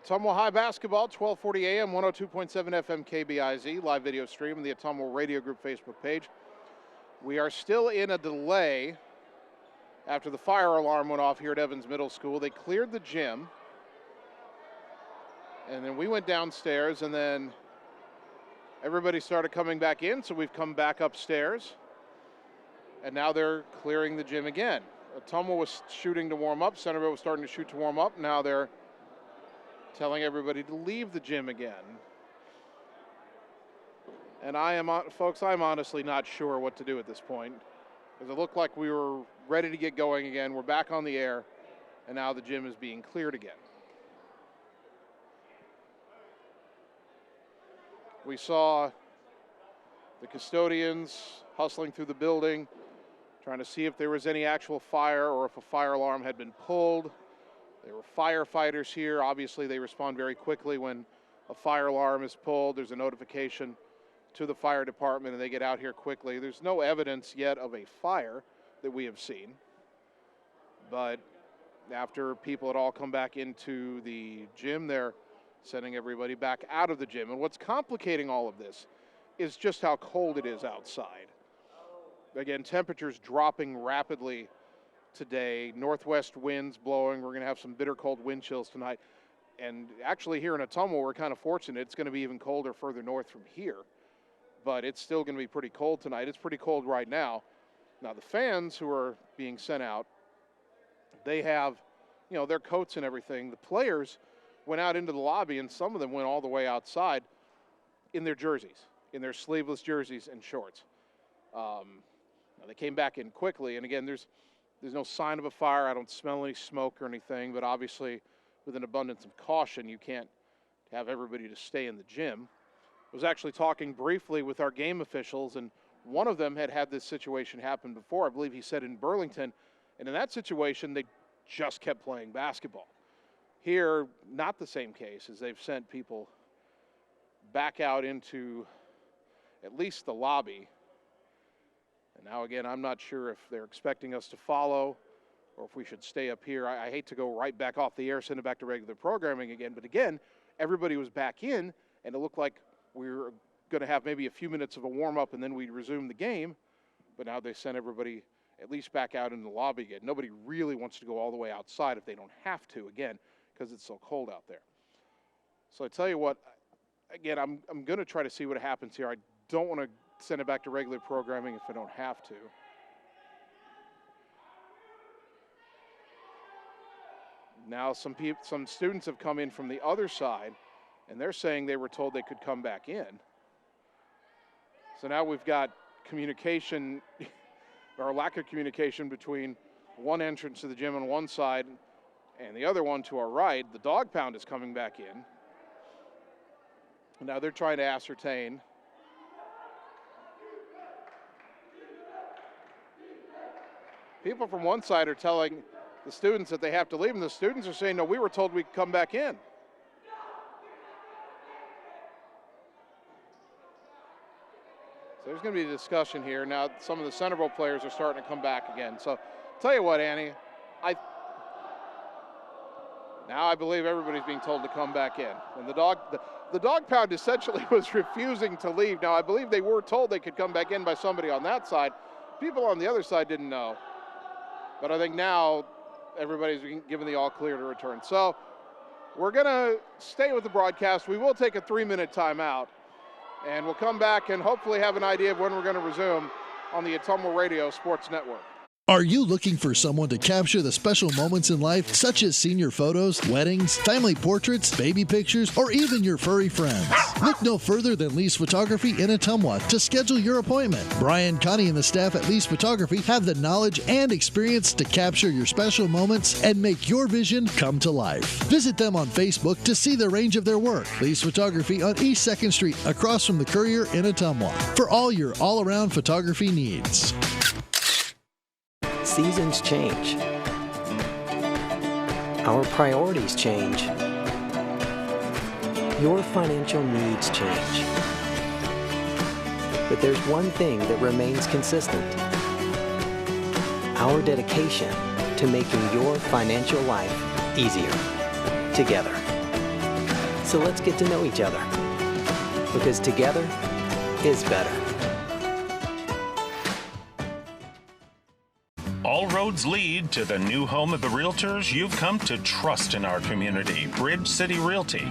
Ottumwa High basketball, 1240 AM, 102.7 FM KBIZ, live video stream on the Ottumwa Radio Group Facebook page. We are still in a delay after the fire alarm went off here at Evans Middle School. They cleared the gym, and then we went downstairs, and then everybody started coming back in, so we've come back upstairs, and now they're clearing the gym again. Ottumwa was shooting to warm up. Centerville was starting to shoot to warm up. Now they're telling everybody to leave the gym again. And folks, I'm honestly not sure what to do at this point, because it looked like we were ready to get going again. We're back on the air, and now the gym is being cleared again. We saw the custodians hustling through the building, trying to see if there was any actual fire or if a fire alarm had been pulled. There were firefighters here. Obviously, they respond very quickly when a fire alarm is pulled. There's a notification to the fire department, and they get out here quickly. There's no evidence yet of a fire that we have seen. But after people had all come back into the gym, they're sending everybody back out of the gym. And what's complicating all of this is just how cold it is outside. Again, temperatures dropping rapidly today, northwest winds blowing. We're going to have some bitter cold wind chills tonight. And actually here in Ottumwa, we're kind of fortunate. It's going to be even colder further north from here. But it's still going to be pretty cold tonight. It's pretty cold right now. Now, the fans who are being sent out, they have, their coats and everything. The players went out into the lobby, and some of them went all the way outside in their jerseys, in their sleeveless jerseys and shorts. They came back in quickly, and again, there's no sign of a fire. I don't smell any smoke or anything, but obviously with an abundance of caution, you can't have everybody to stay in the gym. I was actually talking briefly with our game officials, and one of them had this situation happen before. I believe he said in Burlington, and in that situation, they just kept playing basketball. Here, not the same case, as they've sent people back out into at least the lobby. And now, again, I'm not sure if they're expecting us to follow or if we should stay up here. I hate to go right back off the air, send it back to regular programming again. But again, everybody was back in, and it looked like we were going to have maybe a few minutes of a warm-up and then we'd resume the game. But now they sent everybody at least back out in the lobby again. Nobody really wants to go all the way outside if they don't have to, again, because it's so cold out there. So I tell you what, again, I'm going to try to see what happens here. I don't want to send it back to regular programming if I don't have to. Now some students have come in from the other side, and they're saying they were told they could come back in. So now we've got communication, or lack of communication, between one entrance to the gym on one side and the other one to our right. The dog pound is coming back in. Now they're trying to ascertain. People from one side are telling the students that they have to leave, and the students are saying, no, we were told we could come back in. So there's going to be a discussion here. Now some of the Centerville players are starting to come back again. So tell you what, Annie, now I believe everybody's being told to come back in. And the dog pound essentially was refusing to leave. Now I believe they were told they could come back in by somebody on that side. People on the other side didn't know. But I think now everybody's given the all clear to return. So we're going to stay with the broadcast. We will take a 3-minute timeout, and we'll come back and hopefully have an idea of when we're going to resume on the Ottumwa Radio Sports Network. Are you looking for someone to capture the special moments in life, such as senior photos, weddings, family portraits, baby pictures, or even your furry friends? Look no further than Lee's Photography in Ottumwa to schedule your appointment. Brian, Connie, and the staff at Lee's Photography have the knowledge and experience to capture your special moments and make your vision come to life. Visit them on Facebook to see the range of their work. Lee's Photography on East 2nd Street, across from the Courier in Ottumwa, for all your all-around photography needs. Seasons change. Our priorities change. Your financial needs change. But there's one thing that remains consistent: our dedication to making your financial life easier together. So let's get to know each other. Because together is better. All roads lead to the new home of the realtors you've come to trust in our community, Bridge City Realty.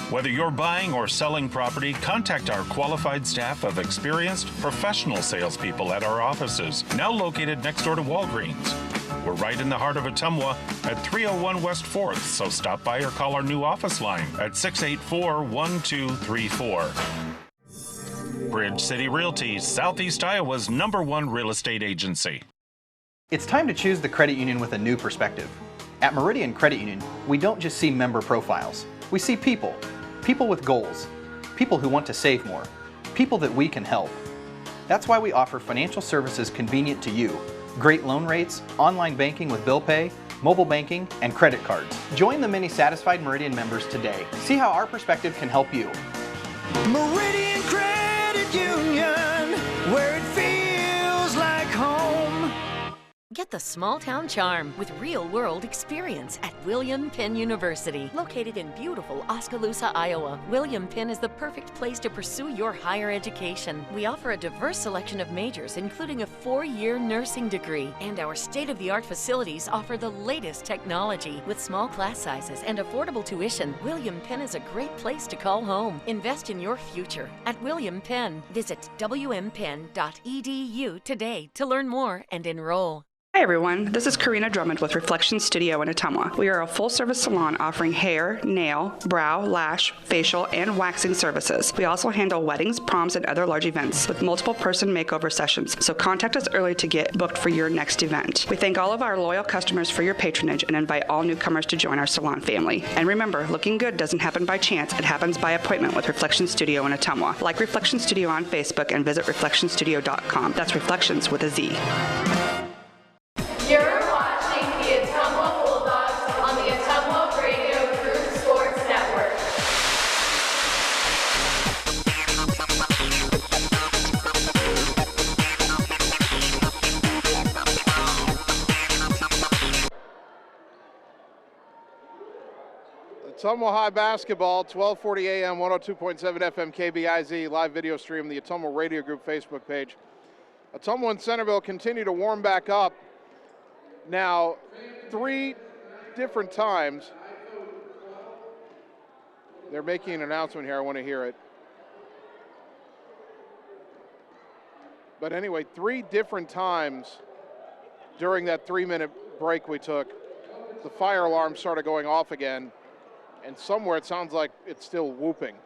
Whether you're buying or selling property, contact our qualified staff of experienced, professional salespeople at our offices, now located next door to Walgreens. We're right in the heart of Ottumwa at 301 West 4th, so stop by or call our new office line at 684-1234. Bridge City Realty, Southeast Iowa's #1 real estate agency. It's time to choose the credit union with a new perspective. At Meridian Credit Union, we don't just see member profiles. We see people. People with goals. People who want to save more. People that we can help. That's why we offer financial services convenient to you. Great loan rates, online banking with bill pay, mobile banking, and credit cards. Join the many satisfied Meridian members today. See how our perspective can help you. Meridian Credit Union, where it feels like home. Get the small town charm with real-world experience at William Penn University. Located in beautiful Oskaloosa, Iowa, William Penn is the perfect place to pursue your higher education. We offer a diverse selection of majors, including a 4-year nursing degree. And our state-of-the-art facilities offer the latest technology. With small class sizes and affordable tuition, William Penn is a great place to call home. Invest in your future at William Penn. Visit wmpenn.edu today to learn more and enroll. Hi everyone, this is Karina Drummond with Reflection Studio in Ottumwa. We are a full-service salon offering hair, nail, brow, lash, facial, and waxing services. We also handle weddings, proms, and other large events with multiple person makeover sessions, so contact us early to get booked for your next event. We thank all of our loyal customers for your patronage and invite all newcomers to join our salon family. And remember, looking good doesn't happen by chance, it happens by appointment with Reflection Studio in Ottumwa. Like Reflection Studio on Facebook and visit reflectionstudio.com. That's Reflections with a Z. You're watching the Ottumwa Bulldogs on the Ottumwa Radio Group Sports Network. Ottumwa High basketball, 12:40 a.m., 102.7 FM KBIZ, live video stream, the Ottumwa Radio Group Facebook page. Ottumwa and Centerville continue to warm back up. Now, 3 different times, they're making an announcement here. I want to hear it. But anyway, 3 different times during that 3-minute break we took, the fire alarm started going off again, and somewhere it sounds like it's still whooping.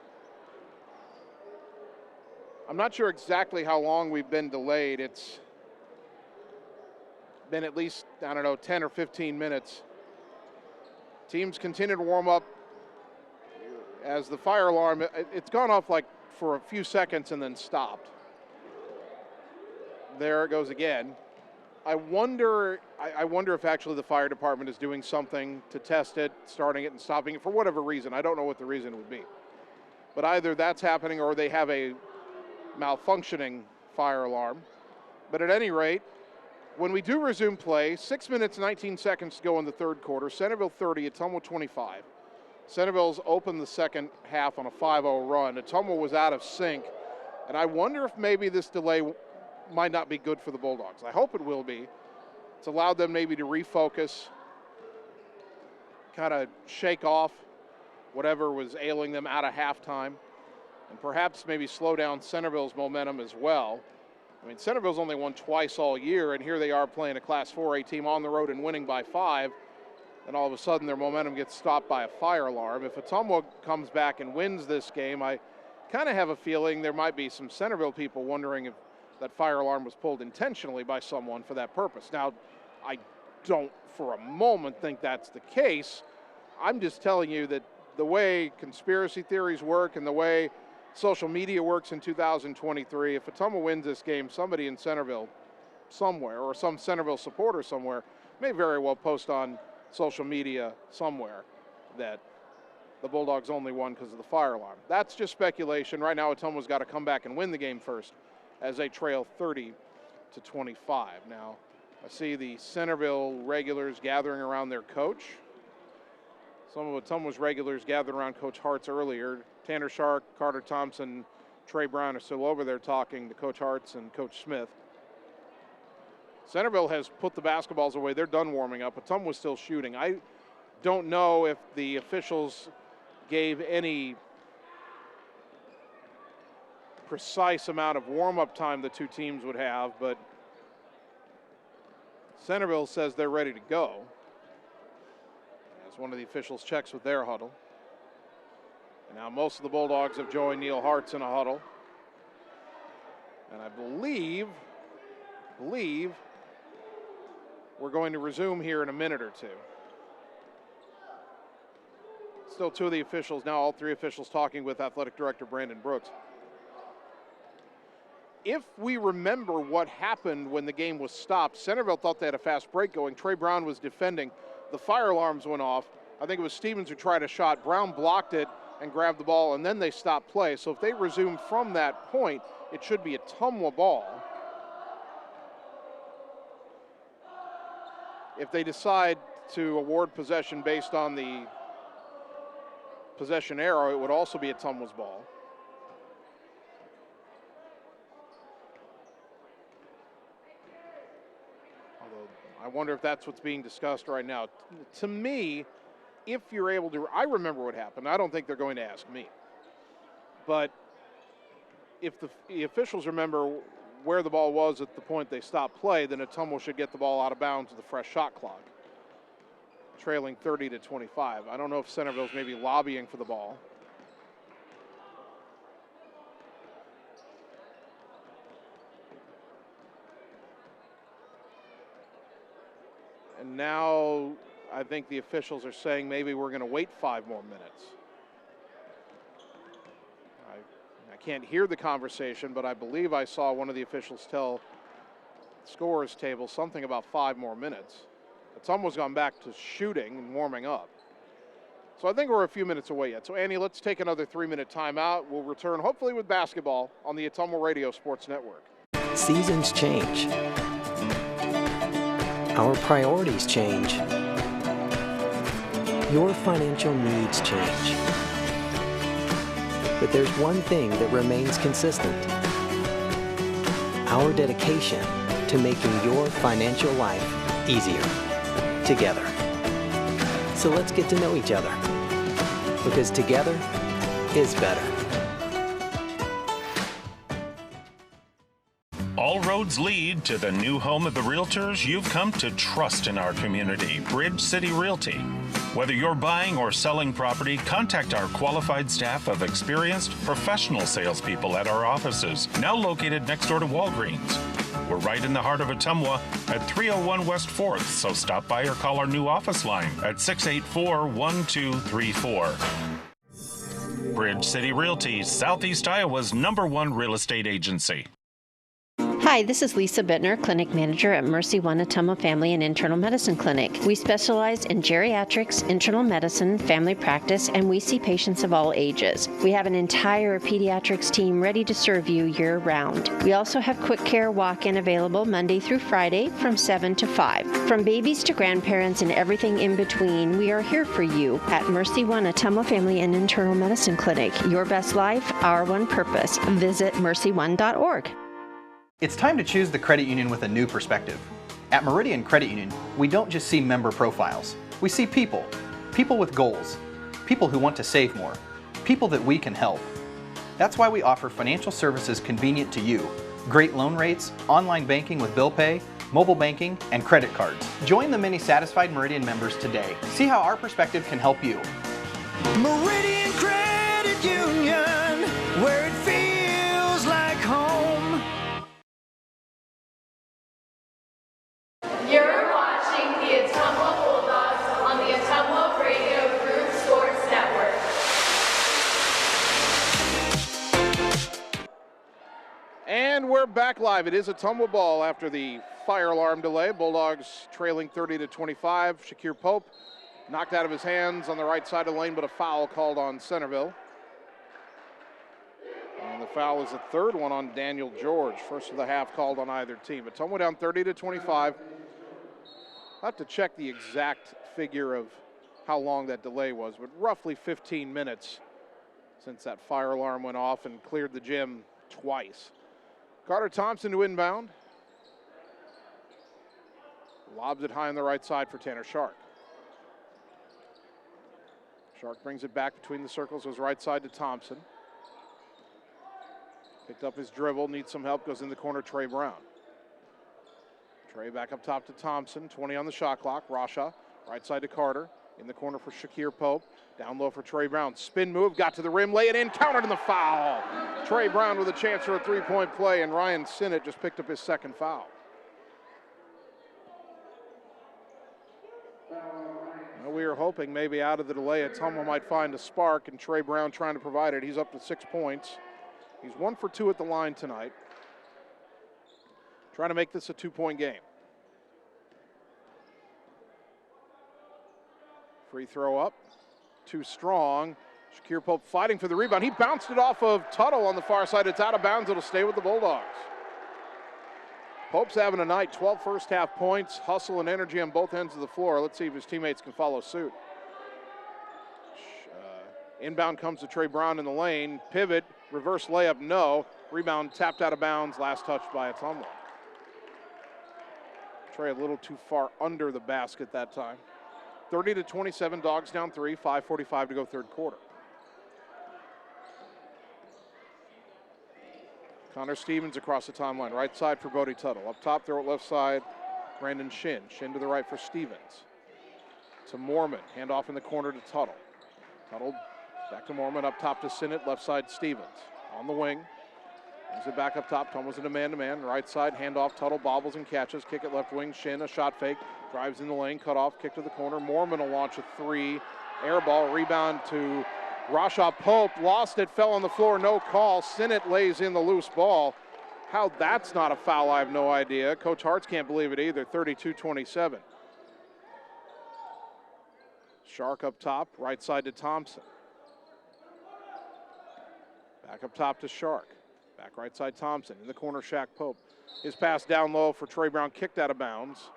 I'm not sure exactly how long we've been delayed. It's been at least, 10 or 15 minutes. Teams continue to warm up as the fire alarm, it's gone off like for a few seconds and then stopped. There it goes again. I wonder if actually the fire department is doing something to test it, starting it and stopping it for whatever reason. I don't know what the reason would be. But either that's happening or they have a malfunctioning fire alarm. But at any rate, when we do resume play, 6 minutes, 19 seconds to go in the third quarter. Centerville 30, Ottumwa 25. Centerville's opened the second half on a 5-0 run. Ottumwa was out of sync, and I wonder if maybe this delay might not be good for the Bulldogs. I hope it will be. It's allowed them maybe to refocus, kind of shake off whatever was ailing them out of halftime, and perhaps maybe slow down Centerville's momentum as well. I mean, Centerville's only won twice all year, and here they are playing a Class 4A team on the road and winning by 5, and all of a sudden their momentum gets stopped by a fire alarm. If Ottumwa comes back and wins this game, I kind of have a feeling there might be some Centerville people wondering if that fire alarm was pulled intentionally by someone for that purpose. Now, I don't for a moment think that's the case. I'm just telling you that the way conspiracy theories work and the way social media works in 2023, if Ottumwa wins this game, somebody in Centerville somewhere, or some Centerville supporter somewhere, may very well post on social media somewhere that the Bulldogs only won because of the fire alarm. That's just speculation. Right now, Ottumwa's got to come back and win the game first as they trail 30-25. Now, I see the Centerville regulars gathering around their coach. Some of Ottumwa's regulars gathered around Coach Hart's earlier. Tanner Shark, Carter Thompson, Trey Brown are still over there talking to Coach Hart's and Coach Smith. Centerville has put the basketballs away. They're done warming up. Ottumwa's still shooting. I don't know if the officials gave any precise amount of warm-up time the two teams would have, but Centerville says they're ready to go. As one of the officials checks with their huddle. And now most of the Bulldogs have joined Neil Hart's in a huddle. And I believe we're going to resume here in a minute or two. Still two of the officials, now all three officials talking with Athletic Director Brandon Brooks. If we remember what happened when the game was stopped, Centerville thought they had a fast break going. Trey Brown was defending. The fire alarms went off. I think it was Stevens who tried a shot. Brown blocked it and grabbed the ball, and then they stopped play. So if they resume from that point, it should be a Ottumwa ball. If they decide to award possession based on the possession arrow, it would also be a Ottumwa's ball. Although I wonder if that's what's being discussed right now. To me, if you're able to, I remember what happened. I don't think they're going to ask me. But if the officials remember where the ball was at the point they stopped play, then Ottumwa should get the ball out of bounds with a fresh shot clock, trailing 30-25. I don't know if Centerville's maybe lobbying for the ball. And now I think the officials are saying maybe we're going to wait 5 more minutes. I can't hear the conversation, but I believe I saw one of the officials tell the scorer's table something about 5 more minutes. Ottumwa's gone back to shooting and warming up. So I think we're a few minutes away yet. So Annie, let's take another 3-minute timeout. We'll return hopefully with basketball on the Ottumwa Radio Sports Network. Seasons change. Our priorities change. Your financial needs change. But there's one thing that remains consistent: our dedication to making your financial life easier together. So let's get to know each other, because together is better. All roads lead to the new home of the realtors you've come to trust in our community, Bridge City Realty. Whether you're buying or selling property, contact our qualified staff of experienced professional salespeople at our offices, now located next door to Walgreens. We're right in the heart of Ottumwa at 301 West 4th, so stop by or call our new office line at 684-1234. Bridge City Realty, Southeast Iowa's #1 real estate agency. Hi, this is Lisa Bittner, Clinic Manager at Mercy One Ottumwa Family and Internal Medicine Clinic. We specialize in geriatrics, internal medicine, family practice, and we see patients of all ages. We have an entire pediatrics team ready to serve you year-round. We also have quick care walk-in available Monday through Friday from 7 to 5. From babies to grandparents and everything in between, we are here for you at Mercy One Ottumwa Family and Internal Medicine Clinic. Your best life, our one purpose. Visit mercy1.org. It's time to choose the credit union with a new perspective. At Meridian Credit Union, we don't just see member profiles. We see people. People with goals. People who want to save more. People that we can help. That's why we offer financial services convenient to you. Great loan rates, online banking with bill pay, mobile banking, and credit cards. Join the many satisfied Meridian members today. See how our perspective can help you. Meridian Credit Union, where it feels like home. You're watching the Ottumwa Bulldogs on the Ottumwa Radio Group Sports Network. And we're back live. It is Ottumwa ball after the fire alarm delay. Bulldogs trailing 30-25. Shakir Pope knocked out of his hands on the right side of the lane, but a foul called on Centerville. And the foul is the third one on Daniel George. First of the half called on either team. Ottumwa down 30-25. I'll have to check the exact figure of how long that delay was, but roughly 15 minutes since that fire alarm went off and cleared the gym twice. Carter Thompson to inbound. Lobs it high on the right side for Tanner Shark. Shark brings it back between the circles, goes right side to Thompson. Picked up his dribble, needs some help, goes in the corner, Trey Brown. Trey back up top to Thompson, 20 on the shot clock. Rasha, right side to Carter. In the corner for Shakir Pope. Down low for Trey Brown. Spin move, got to the rim, lay it in, countered in the foul. Trey Brown with a chance for a three-point play, and Ryan Sinnott just picked up his second foul. Well, we were hoping maybe out of the delay, Ottumwa might find a spark, and Trey Brown trying to provide it. He's up to 6 points. He's 1 for 2 at the line tonight. Trying to make this a 2-point game. Free throw up, too strong. Shakir Pope fighting for the rebound. He bounced it off of Tuttle on the far side. It's out of bounds. It'll stay with the Bulldogs. Pope's having a night, 12 first half points, hustle and energy on both ends of the floor. Let's see if his teammates can follow suit. Inbound comes to Trey Brown in the lane. Pivot, reverse layup, no. Rebound tapped out of bounds, last touch by Ottumwa. Trey a little too far under the basket that time. 30-27, Dogs down 3, 5:45 to go third quarter. Connor Stevens across the timeline, right side for Bodie Tuttle. Up top, throw it left side, Brandon Shin. Shin to the right for Stevens. To Mormon, hand off in the corner to Tuttle. Tuttle back to Mormon, up top to Sinnott, left side Stevens. On the wing, brings it back up top, tumbles into man-to-man. Right side, hand off, Tuttle bobbles and catches. Kick it left wing, Shin, a shot fake. Drives in the lane, cut off, kick to the corner. Mormon will launch a three. Air ball, rebound to Rasha Pope. Lost it, fell on the floor, no call. Sinnott lays in the loose ball. How that's not a foul, I have no idea. Coach Hartz can't believe it either, 32-27. Shark up top, right side to Thompson. Back up top to Shark. Back right side Thompson. In the corner, Shaq Pope. His pass down low for Trey Brown, kicked out of bounds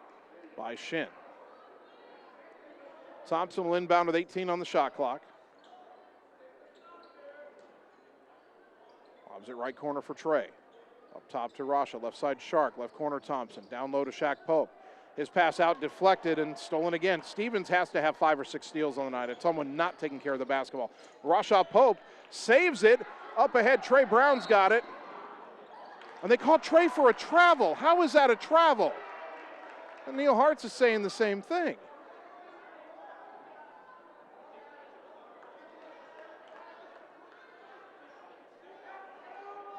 by Shin. Thompson will inbound with 18 on the shot clock. Lobs it right corner for Trey. Up top to Rasha, left side Shark, left corner Thompson. Down low to Shaq Pope. His pass out deflected and stolen again. Stevens has to have 5 or 6 steals on the night. It's someone not taking care of the basketball. Rasha Pope saves it. Up ahead, Trey Brown's got it. And they call Trey for a travel. How is that a travel? And Neil Hartz is saying the same thing.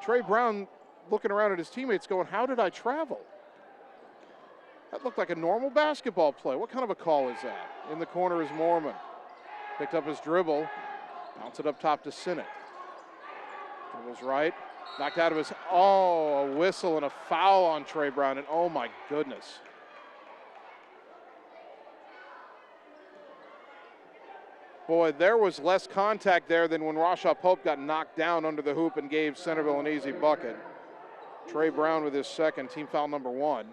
Trey Brown looking around at his teammates going, how did I travel? That looked like a normal basketball play. What kind of a call is that? In the corner is Mormon. Picked up his dribble. Bounce it up top to Sinnott. Dribbles right. Knocked out of his, a whistle and a foul on Trey Brown. And oh my goodness. Boy, there was less contact there than when Rasha Pope got knocked down under the hoop and gave Centerville an easy bucket. Trey Brown with his second, team foul number 1.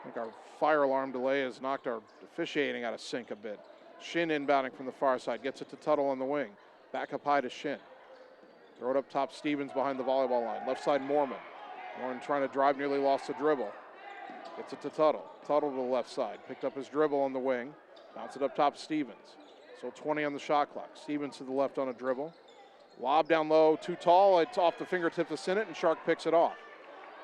I think our fire alarm delay has knocked our officiating out of sync a bit. Shin inbounding from the far side, gets it to Tuttle on the wing. Back up high to Shin. Throw it up top, Stevens behind the volleyball line. Left side, Mormon. Mormon trying to drive, nearly lost the dribble. Gets it to Tuttle. Tuttle to the left side. Picked up his dribble on the wing. Bounce it up top, Stevens. So 20 on the shot clock. Stevens to the left on a dribble. Lob down low, too tall. It's off the fingertips of Sinnott, and Shark picks it off.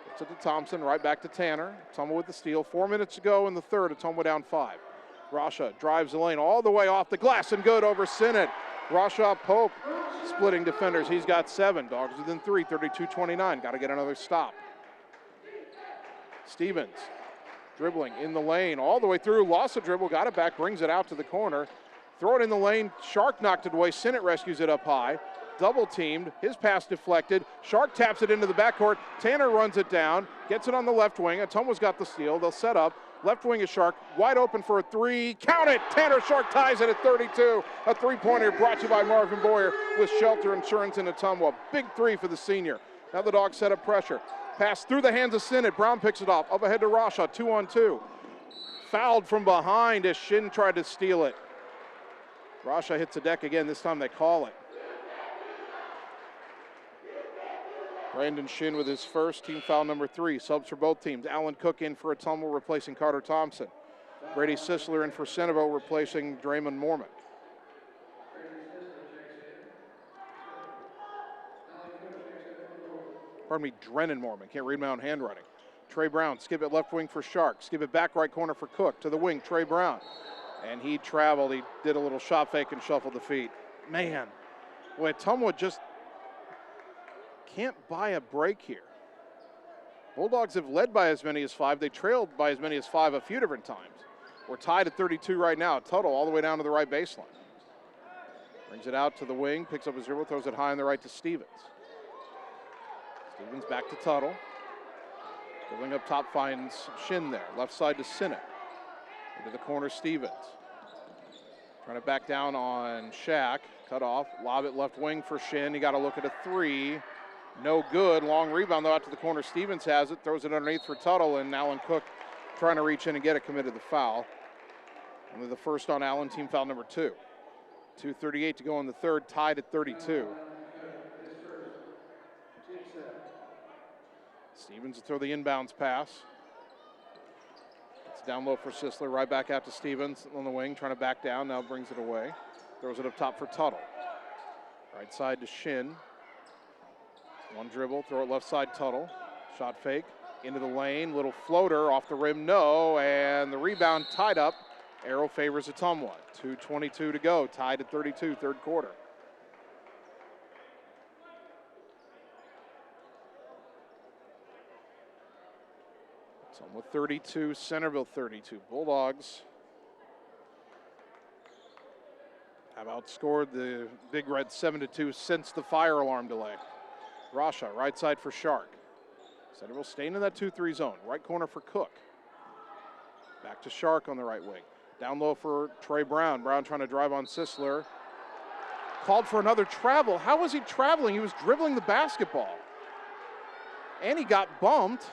Gets it to Thompson, right back to Tanner. Ottumwa with the steal. 4 minutes to go in the third. Ottumwa down 5. Rasha drives the lane all the way off the glass and good over Sinnott. Rasha Pope splitting defenders. He's got 7. Dogs within 3, 32-29. Got to get another stop. Stevens dribbling in the lane all the way through. Lost the dribble, got it back, brings it out to the corner. Throw it in the lane. Shark knocked it away. Sinnott rescues it up high. Double teamed. His pass deflected. Shark taps it into the backcourt. Tanner runs it down. Gets it on the left wing. Ottumwa's got the steal. They'll set up. Left wing is Shark. Wide open for a 3. Count it! Tanner Shark ties it at 32. A three-pointer brought to you by Marvin Boyer with Shelter Insurance in Ottumwa. Big 3 for the senior. Now the Dogs set up pressure. Pass through the hands of Sinnott. Brown picks it off. Up ahead to Rasha. 2-on-2. fouled from behind as Shin tried to steal it. Rasha hits the deck again. This time they call it. Brandon Shin with his first, team foul number 3. Subs for both teams. Alan Cook in for Ottumwa, replacing Carter Thompson. Brady Sisler in for Centerville, replacing Draymond Mormon. Pardon me, Drennan Mormon. Can't read my own handwriting. Trey Brown, skip it left wing for Shark. Skip it back right corner for Cook. To the wing, Trey Brown. And he traveled. He did a little shot fake and shuffled the feet. Man, boy, Ottumwa just can't buy a break here. Bulldogs have led by as many as 5. They trailed by as many as 5 a few different times. We're tied at 32 right now. Tuttle all the way down to the right baseline. Brings it out to the wing, picks up his dribble, throws it high on the right to Stevens. Stevens back to Tuttle. Dribbling up top finds Shin there. Left side to Sinnott. Into the corner, Stevens. Trying to back down on Shaq. Cut off. Lob it left wing for Shin. He got to look at a 3. No good. Long rebound, though, out to the corner. Stevens has it. Throws it underneath for Tuttle, and Alan Cook trying to reach in and get it, committed the foul. Only the first on Allen, team foul number 2. 2:38 to go in the third, tied at 32. Stevens will throw the inbounds pass. It's down low for Sisler, right back out to Stevens on the wing, trying to back down, now brings it away. Throws it up top for Tuttle. Right side to Shin. One dribble, throw it left side, Tuttle. Shot fake, into the lane, little floater, off the rim, no, and the rebound tied up. Arrow favors Ottumwa. 2:22 to go, tied at 32, third quarter. Ottumwa 32, Centerville 32. Bulldogs have outscored the Big Reds 7-2 since the fire alarm delay. Rasha, right side for Shark. Centerville staying in that 2-3 zone. Right corner for Cook. Back to Shark on the right wing. Down low for Trey Brown. Brown trying to drive on Sisler. Called for another travel. How was he traveling? He was dribbling the basketball. And he got bumped.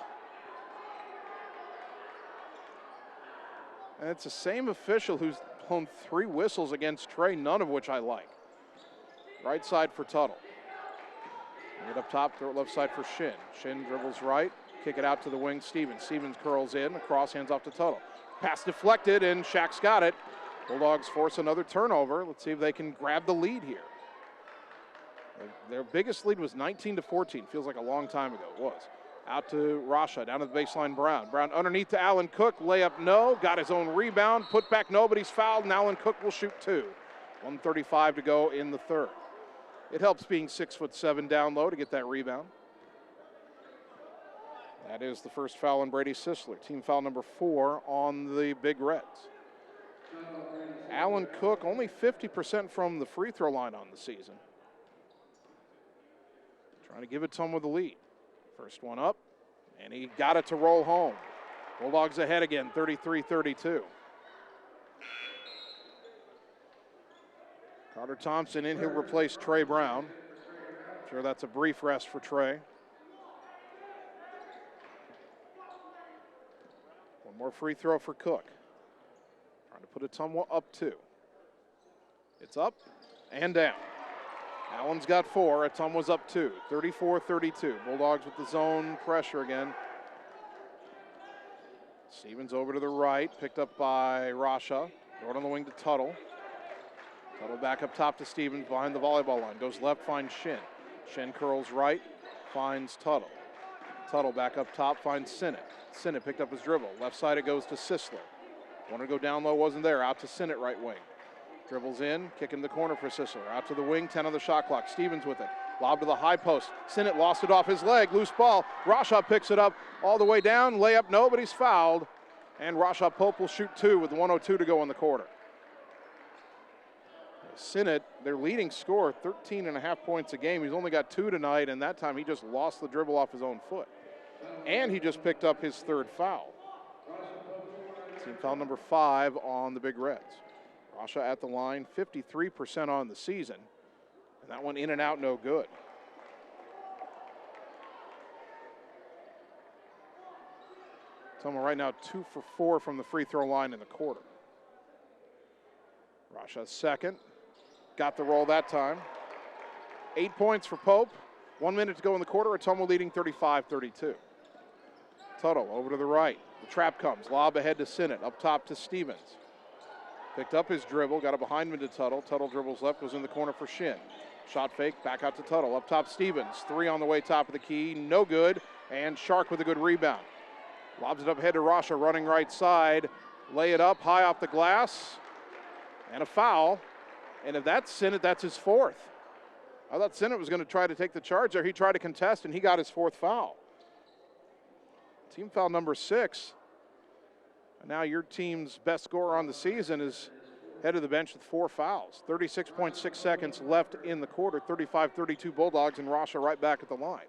And it's the same official who's blown 3 whistles against Trey, none of which I like. Right side for Tuttle. Get up top, throw it left side for Shin. Shin dribbles right, kick it out to the wing, Stevens. Stevens curls in, across, hands off to Tuttle. Pass deflected, and Shaq's got it. Bulldogs force another turnover. Let's see if they can grab the lead here. Their biggest lead was 19-14. Feels like a long time ago. It was. Out to Rasha, down to the baseline, Brown. Brown underneath to Alan Cook. Layup, no. Got his own rebound. Put back, no, but he's fouled, and Alan Cook will shoot 2. 1:35 to go in the third. It helps being 6'7" down low to get that rebound. That is the first foul on Brady Sisler. Team foul number 4 on the Big Reds. Alan Cook only 50% from the free throw line on the season. Trying to give it to him with the lead. First one up, and he got it to roll home. Bulldogs ahead again, 33-32. Carter Thompson in, he'll replace Trey Brown. I'm sure that's a brief rest for Trey. One more free throw for Cook. Trying to put Ottumwa up 2. It's up and down. Allen's got 4, Ottumwa's up 2. 34-32. Bulldogs with the zone pressure again. Stevens over to the right, picked up by Rasha. Throw it on the wing to Tuttle. Tuttle back up top to Stevens behind the volleyball line. Goes left, finds Shin. Shin curls right, finds Tuttle. Tuttle back up top, finds Sinnott. Sinnott picked up his dribble. Left side it goes to Sisler. Wanted to go down low, wasn't there. Out to Sinnott, right wing. Dribbles in, kick in the corner for Sisler. Out to the wing, 10 on the shot clock. Stevens with it. Lob to the high post. Sinnott lost it off his leg. Loose ball. Rasha picks it up all the way down. Layup, no, but he's fouled. And Rasha Pope will shoot 2 with 1:02 to go in the quarter. Sinnott, their leading scorer, 13.5 points a game. He's only got 2 tonight, and that time he just lost the dribble off his own foot. And he just picked up his 3rd foul. Team foul number 5 on the Big Reds. Rasha at the line, 53% on the season. And that one in and out, no good. Ottumwa right now 2 for 4 from the free throw line in the quarter. Rasha's second. Got the roll that time. 8 points for Pope. 1 minute to go in the quarter. Ottumwa leading 35-32. Tuttle over to the right. The trap comes. Lob ahead to Sinnott. Up top to Stevens. Picked up his dribble. Got it behind him to Tuttle. Tuttle dribbles left. Goes in the corner for Shin. Shot fake. Back out to Tuttle. Up top Stevens. 3 on the way top of the key. No good. And Shark with a good rebound. Lobs it up ahead to Rasha. Running right side. Lay it up high off the glass. And a foul. And if that's Sinnott, that's his 4th. I thought Sinnott was going to try to take the charge there. He tried to contest, and he got his 4th foul. Team foul number 6. And now your team's best scorer on the season is head to the bench with 4 fouls. 36.6 seconds left in the quarter. 35-32 Bulldogs, and Rasha right back at the line.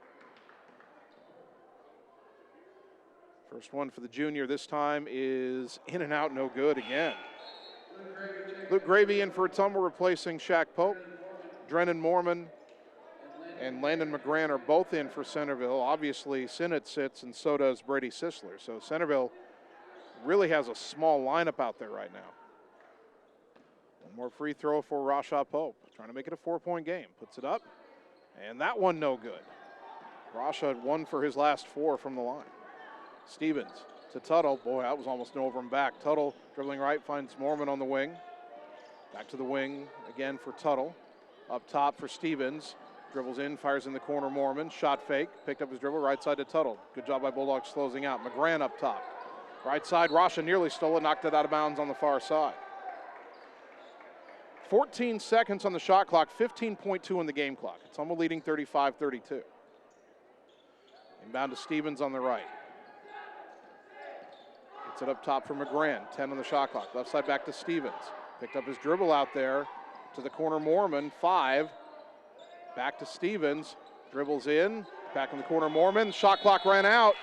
First one for the junior this time is in and out, no good again. Luke Gravy in for Ottumwa, replacing Shaq Pope. Drennan Mormon and Landon McGran are both in for Centerville. Obviously, Sinnott sits, and so does Brady Sisler. So Centerville really has a small lineup out there right now. One more free throw for Rasha Pope. Trying to make it a 4-point game. Puts it up, and that one no good. Rasha had 1 for his last 4 from the line. Stevens to Tuttle. Boy, that was almost an over and back. Tuttle dribbling right, finds Mormon on the wing. Back to the wing again for Tuttle. Up top for Stevens. Dribbles in, fires in the corner, Mormon. Shot fake, picked up his dribble, right side to Tuttle. Good job by Bulldogs closing out. McGran up top. Right side, Rasha nearly stole it, knocked it out of bounds on the far side. 14 seconds on the shot clock, 15.2 in the game clock. Ottumwa leading 35-32. Inbound to Stevens on the right. Gets it up top for McGran, 10 on the shot clock. Left side back to Stevens. Picked up his dribble out there to the corner, Mormon, 5. Back to Stevens, dribbles in, back in the corner, Mormon. Shot clock ran out.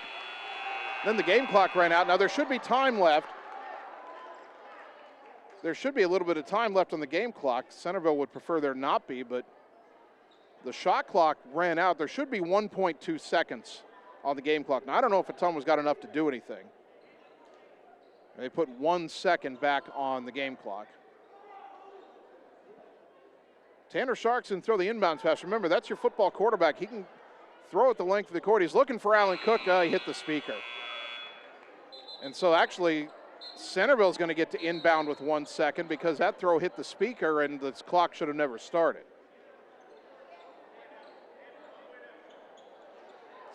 Then the game clock ran out. Now there should be time left. There should be a little bit of time left on the game clock. Centerville would prefer there not be, but the shot clock ran out. There should be 1.2 seconds on the game clock. Now I don't know if Ottumwa's got enough to do anything. They put 1 second back on the game clock. Tanner Sharks can throw the inbounds pass. Remember, that's your football quarterback. He can throw it the length of the court. He's looking for Alan Cook. He hit the speaker. And so actually, Centerville's going to get to inbound with 1 second because that throw hit the speaker and the clock should have never started.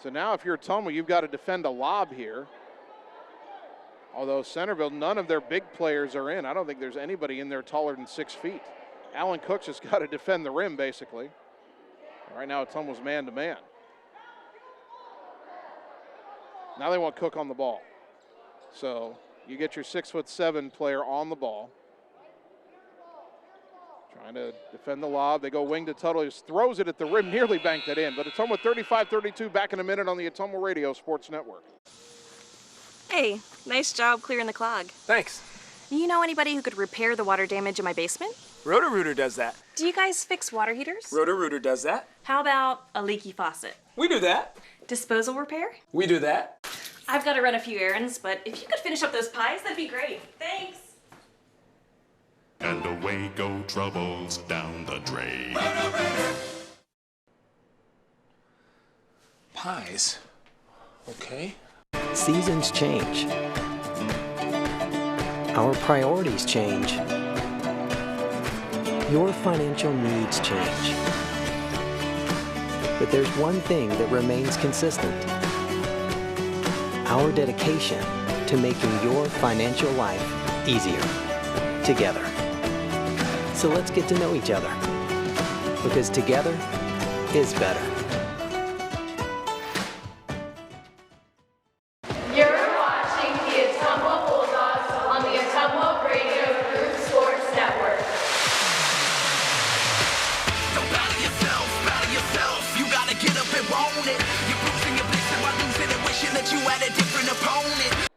So now if you're Ottumwa, you've got to defend a lob here. Although Centerville, none of their big players are in. I don't think there's anybody in there taller than 6 feet. Alan Cook's just got to defend the rim, basically. Right now, Ottumwa's man-to-man. Now they want Cook on the ball. So you get your 6'7" player on the ball. Trying to defend the lob. They go wing to Tuttle. He just throws it at the rim, nearly banked it in. But Ottumwa 35-32, back in a minute on the Ottumwa Radio Sports Network. Hey, nice job clearing the clog. Thanks. You know anybody who could repair the water damage in my basement? Roto-Rooter does that. Do you guys fix water heaters? Roto-Rooter does that. How about a leaky faucet? We do that. Disposal repair? We do that. I've got to run a few errands, but if you could finish up those pies, that'd be great. Thanks. And away go troubles down the drain. Pies. Okay. Seasons change. Our priorities change. Your financial needs change. But there's one thing that remains consistent. Our dedication to making your financial life easier together. So let's get to know each other, because together is better. You're watching the Ottumwa Bulldogs on the Ottumwa Radio Group Sports Network. Don't battle yourself. You gotta get up and want it. You're bruising your blister by losing and wishing that you had a different opponent.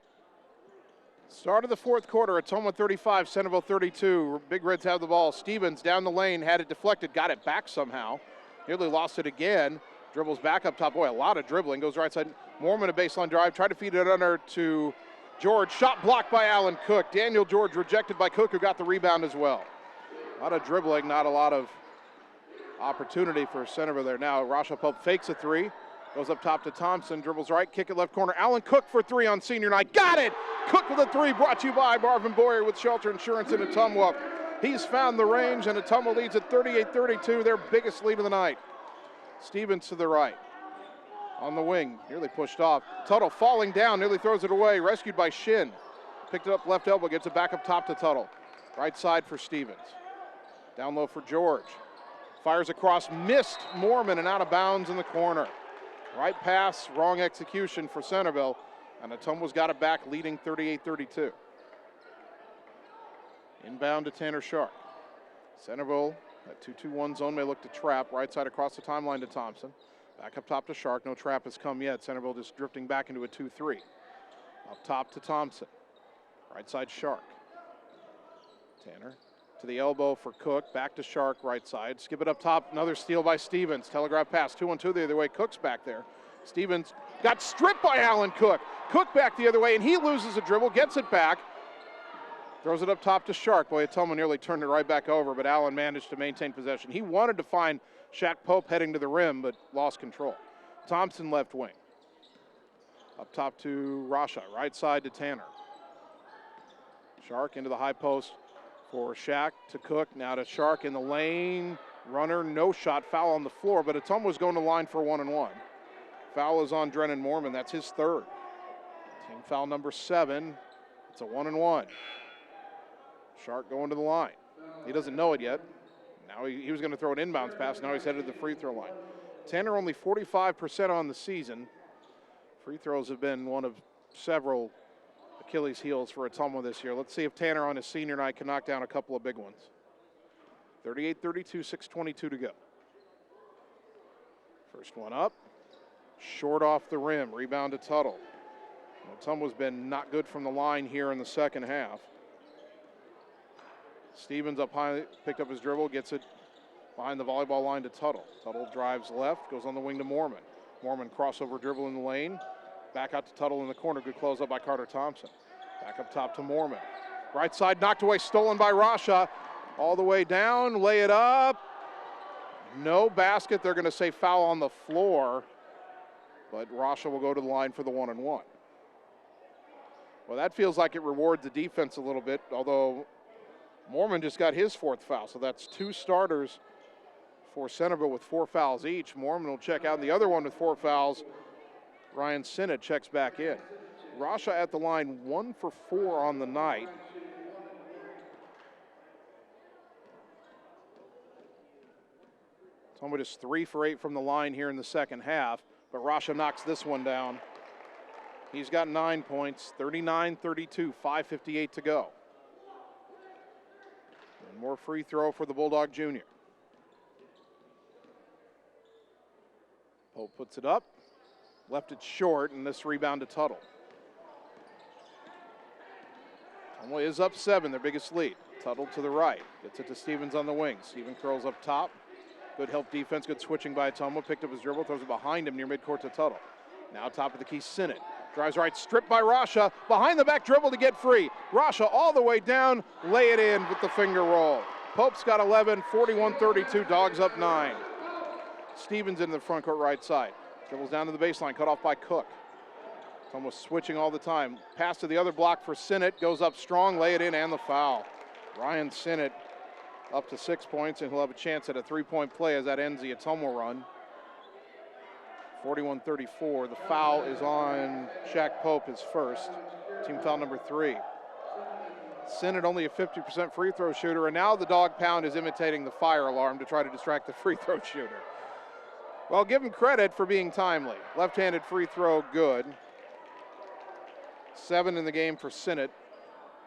Start of the fourth quarter, Ottumwa 35, Centerville 32. Big Reds have the ball. Stevens down the lane, had it deflected, got it back somehow. Nearly lost it again. Dribbles back up top. Boy, a lot of dribbling. Goes right side. Mormon a baseline drive. Tried to feed it under to George, shot blocked by Alan Cook. Daniel George rejected by Cook, who got the rebound as well. A lot of dribbling, not a lot of opportunity for Centerville there now. Rasha Pope fakes a three, goes up top to Thompson, dribbles right, kick it left corner. Alan Cook for three on senior night. Got it! Cook with a three, brought to you by Marvin Boyer with Shelter Insurance in Ottumwa. He's found the range, and Ottumwa leads at 38-32, their biggest lead of the night. Stevens to the right. On the wing, nearly pushed off. Tuttle falling down, nearly throws it away. Rescued by Shin. Picked it up left elbow, gets it back up top to Tuttle. Right side for Stevens. Down low for George. Fires across, missed Mormon and out of bounds in the corner. Right pass, wrong execution for Centerville, and Ottumwa's got it back, leading 38-32. Inbound to Tanner Shark. Centerville, that 2-2-1 zone may look to trap. Right side across the timeline to Thompson. Back up top to Shark. No trap has come yet. Centerville just drifting back into a 2-3. Up top to Thompson. Right side Shark. Tanner to the elbow for Cook. Back to Shark, right side. Skip it up top. Another steal by Stevens. Telegraph pass. 2-1-2 the other way. Cook's back there. Stevens got stripped by Alan Cook. Cook back the other way, and he loses a dribble. Gets it back. Throws it up top to Shark. Boy, Ottumwa nearly turned it right back over, but Allen managed to maintain possession. He wanted to find Shaq Pope heading to the rim, but lost control. Thompson left wing. Up top to Rasha. Right side to Tanner. Shark into the high post for Shaq to Cook. Now to Shark in the lane. Runner, no shot. Foul on the floor, but Ottumwa was going to line for 1-1. Foul is on Drennan Mormon. That's his third. Team foul number 7. It's a 1-1. Shark going to the line. He doesn't know it yet. Now he was going to throw an inbounds pass. Now he's headed to the free throw line. Tanner only 45% on the season. Free throws have been one of several Achilles heels for Ottumwa this year. Let's see if Tanner on his senior night can knock down a couple of big ones. 38-32, 6:22 to go. First one up. Short off the rim. Rebound to Tuttle. Ottumwa's been not good from the line here in the second half. Stevens up high, picked up his dribble, gets it behind the volleyball line to Tuttle. Tuttle drives left, goes on the wing to Mormon. Mormon crossover dribble in the lane. Back out to Tuttle in the corner. Good close up by Carter Thompson. Back up top to Mormon. Right side knocked away, stolen by Rasha. All the way down, lay it up. No basket. They're going to say foul on the floor, but Rasha will go to the line for the 1-1. Well, that feels like it rewards the defense a little bit, although Mormon just got his 4th foul, so that's 2 starters for Centerville with 4 fouls each. Mormon will check out, and the other one with 4 fouls, Ryan Sinnott, checks back in. Rasha at the line, 1 for 4 on the night. Ottumwa just 3 for 8 from the line here in the second half, but Rasha knocks this one down. He's got 9 points, 39-32, 5:58 to go. One more free throw for the Bulldog junior. Pope puts it up, left it short, and this rebound to Tuttle. Ottumwa is up 7, their biggest lead. Tuttle to the right, gets it to Stevens on the wing. Stevens curls up top. Good help defense, good switching by Ottumwa. Picked up his dribble, throws it behind him near midcourt to Tuttle. Now top of the key, Sinnott. Drives right, stripped by Rasha. Behind the back dribble to get free. Rasha all the way down, lay it in with the finger roll. Pope's got 11, 41-32, Dogs up 9. Stevens in the front court right side. Dribbles down to the baseline, cut off by Cook. It's almost switching all the time. Pass to the other block for Sinnott, goes up strong, lay it in, and the foul. Ryan Sinnott up to 6 points, and he'll have a chance at a 3-point play as that ends the Ottumwa run. 41-34. The foul is on Shaq Pope, his first. Team foul number 3. Sinnott only a 50% free throw shooter, and now the dog pound is imitating the fire alarm to try to distract the free throw shooter. Well, give him credit for being timely. Left-handed free throw, good. 7 in the game for Sinnott.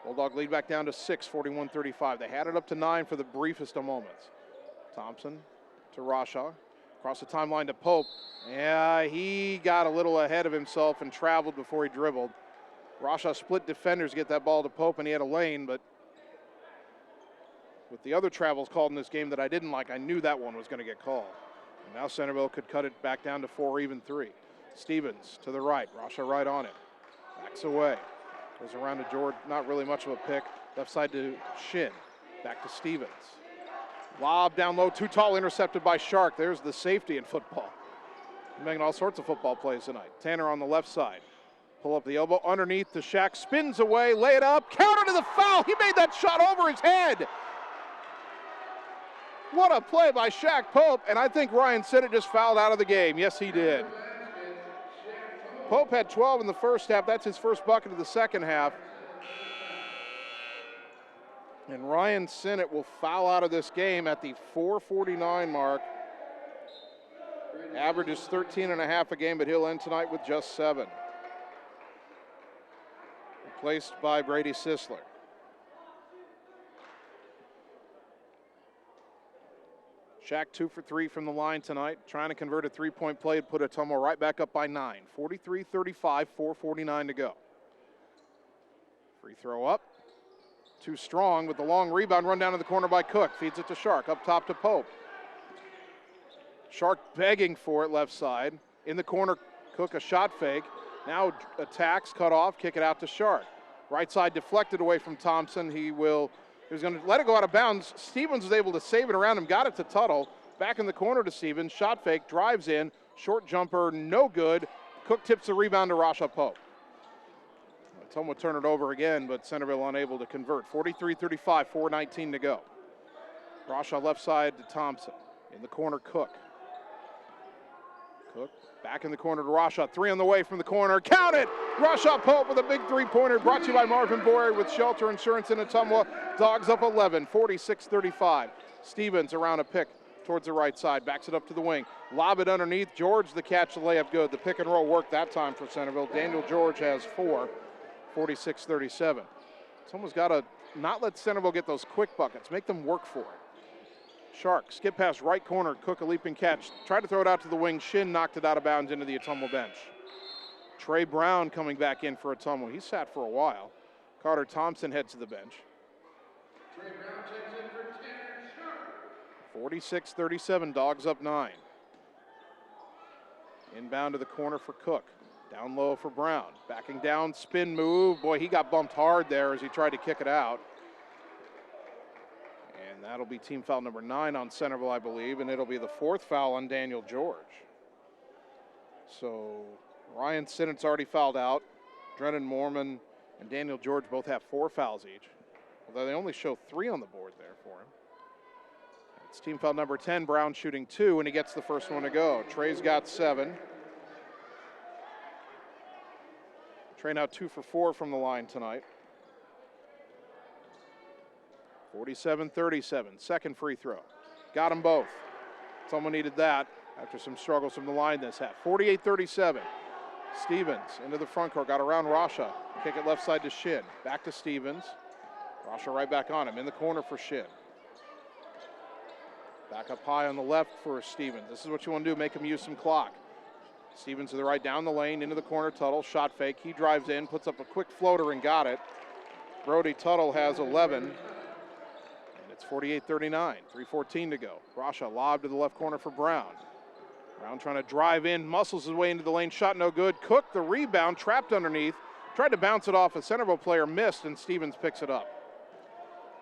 Bulldog lead back down to 6, 41-35. They had it up to 9 for the briefest of moments. Thompson to Rasha. Across the timeline to Pope. Yeah, he got a little ahead of himself and traveled before he dribbled. Rasha split defenders to get that ball to Pope, and he had a lane, but with the other travels called in this game that I didn't like, I knew that one was going to get called. And now Centerville could cut it back down to 4, even 3. Stevens to the right. Rasha right on it. Backs away. Goes around to George, not really much of a pick. Left side to Shin, back to Stevens. Lob down low, too tall, intercepted by Shark. There's the safety in football. Making all sorts of football plays tonight. Tanner on the left side. Pull up the elbow underneath to Shaq, spins away, lay it up, counter to the foul. He made that shot over his head. What a play by Shaq Pope, and I think Ryan Sinnott just fouled out of the game. Yes, he did. Pope had 12 in the first half. That's his first bucket of the second half. And Ryan Sinnott will foul out of this game at the 4:49 mark. Averages 13.5 a game, but he'll end tonight with just 7. Replaced by Brady Sisler. Shaq 2 for 3 from the line tonight, trying to convert a three-point play and put Ottumwa right back up by 9. 43-35, 4:49 to go. Free throw up. Too strong with the long rebound, run down to the corner by Cook. Feeds it to Shark, up top to Pope. Shark begging for it left side. In the corner, Cook a shot fake. Now attacks, cut off, kick it out to Shark. Right side deflected away from Thompson. He was going to let it go out of bounds. Stevens was able to save it around him, got it to Tuttle. Back in the corner to Stevens, shot fake, drives in, short jumper, no good. Cook tips the rebound to Rasha Pope. Ottumwa would turn it over again, but Centerville unable to convert. 43-35, 4:19 to go. Rasha left side to Thompson. In the corner, Cook. Cook back in the corner to Rasha. 3 on the way from the corner. Count it! Rasha Pope with a big three-pointer. Brought to you by Marvin Boyer with Shelter Insurance in Ottumwa. Dogs up 11, 46-35. Stevens around a pick towards the right side. Backs it up to the wing. Lob it underneath. George the catch, the layup good. The pick and roll worked that time for Centerville. Daniel George has 4, 46-37. Someone's got to not let Centerville get those quick buckets. Make them work for it. Shark, skip past right corner, Cook a leaping catch. Tried to throw it out to the wing. Shin knocked it out of bounds into the Ottumwa bench. Trey Brown coming back in for Ottumwa. He sat for a while. Carter Thompson heads to the bench. 46-37, Dogs up 9. Inbound to the corner for Cook. Down low for Brown. Backing down, spin move. Boy, he got bumped hard there as he tried to kick it out. And that'll be team foul number 9 on Centerville, I believe, and it'll be the 4th foul on Daniel George. So Ryan Sinnott's already fouled out. Drennan Mormon and Daniel George both have 4 fouls each, although they only show 3 on the board there for him. It's team foul number 10, Brown shooting 2, and he gets the first one to go. Trey's got 7. Trey now 2 for 4 from the line tonight. 47-37, second free throw. Got them both. Someone needed that after some struggles from the line this half. 48-37. Stevens into the front court, got around Rasha. Kick it left side to Shin. Back to Stevens. Rasha right back on him. In the corner for Shin. Back up high on the left for Stevens. This is what you want to do, make him use some clock. Stevens to the right, down the lane, into the corner. Tuttle, shot fake. He drives in, puts up a quick floater and got it. Brody Tuttle has 11. And it's 48-39, 3:14 to go. Rasha lob to the left corner for Brown. Brown trying to drive in, muscles his way into the lane, shot no good. Cook the rebound, trapped underneath. Tried to bounce it off, a Centerville player missed, and Stevens picks it up.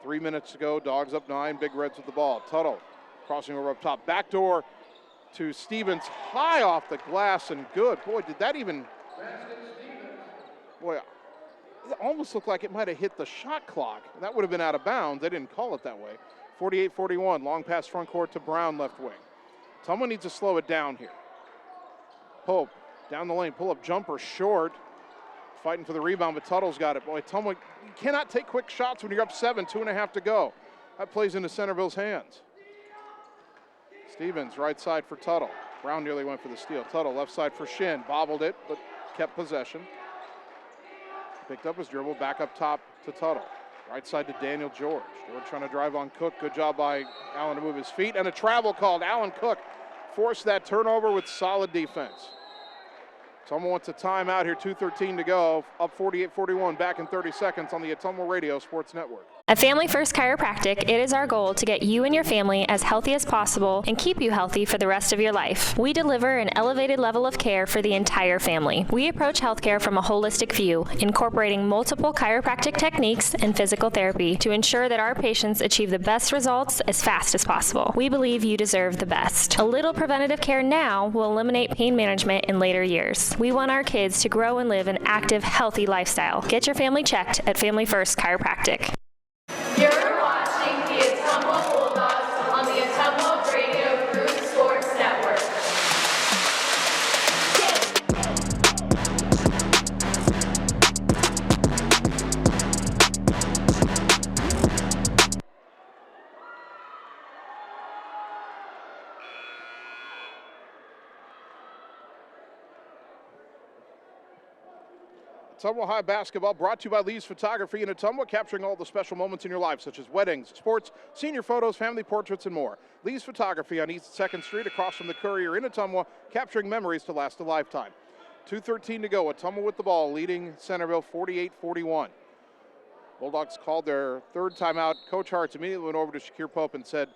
3 minutes to go, Dogs up 9, Big Reds with the ball. Tuttle crossing over up top, backdoor to Stevens, high off the glass and good. Boy, did that even, boy, it almost looked like it might have hit the shot clock. That would have been out of bounds. They didn't call it that way. 48-41, long pass front court to Brown, left wing. Someone needs to slow it down here. Pope down the lane, pull up jumper, short. Fighting for the rebound, but Tuttle's got it. Boy, Ottumwa, you cannot take quick shots when you're up 7, 2.5 to go. That plays into Centerville's hands. Stevens, right side for Tuttle. Brown nearly went for the steal. Tuttle, left side for Shin. Bobbled it, but kept possession. Picked up his dribble, back up top to Tuttle. Right side to Daniel George. George trying to drive on Cook. Good job by Allen to move his feet. And a travel called. Allen Cook forced that turnover with solid defense. Ottumwa wants a timeout here, 2:13 to go. Up 48-41, back in 30 seconds on the Ottumwa Radio Sports Network. At Family First Chiropractic, it is our goal to get you and your family as healthy as possible and keep you healthy for the rest of your life. We deliver an elevated level of care for the entire family. We approach healthcare from a holistic view, incorporating multiple chiropractic techniques and physical therapy to ensure that our patients achieve the best results as fast as possible. We believe you deserve the best. A little preventative care now will eliminate pain management in later years. We want our kids to grow and live an active, healthy lifestyle. Get your family checked at Family First Chiropractic. You're watching the Ottumwa Bulldogs on the Ottumwa Radio Group Sports Network. Ottumwa High basketball brought to you by Lee's Photography in Ottumwa, capturing all the special moments in your life, such as weddings, sports, senior photos, family portraits, and more. Lee's Photography on East 2nd Street, across from the Courier in Ottumwa, capturing memories to last a lifetime. 2:13 to go. Ottumwa with the ball, leading Centerville 48-41. Bulldogs called their third timeout. Coach Hartz immediately went over to Shakir Pope and said,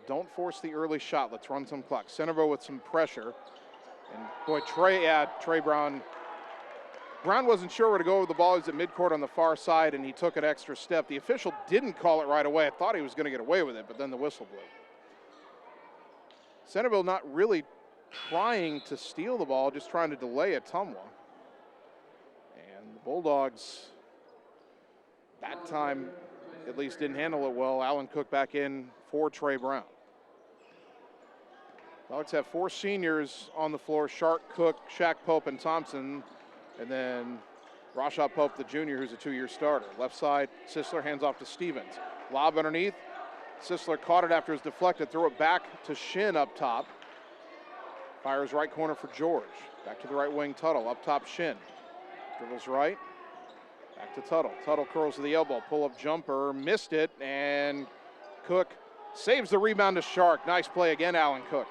"Don't force the early shot. Let's run some clock." Centerville with some pressure. And boy, Trey Brown wasn't sure where to go with the ball. He was at midcourt on the far side, and he took an extra step. The official didn't call it right away. I thought he was going to get away with it, but then the whistle blew. Centerville not really trying to steal the ball, just trying to delay Ottumwa. And the Bulldogs, that time, at least didn't handle it well. Alan Cook back in for Trey Brown. Bulldogs have four seniors on the floor: Shark, Cook, Shaq Pope, and Thompson. And then Rashad Pope, the junior, who's a two-year starter. Left side, Sisler hands off to Stevens. Lob underneath. Sisler caught it after it was deflected. Throw it back to Shin up top. Fires right corner for George. Back to the right wing, Tuttle. Up top, Shin. Dribbles right. Back to Tuttle. Tuttle curls to the elbow. Pull-up jumper. Missed it. And Cook saves the rebound to Shark. Nice play again, Alan Cook.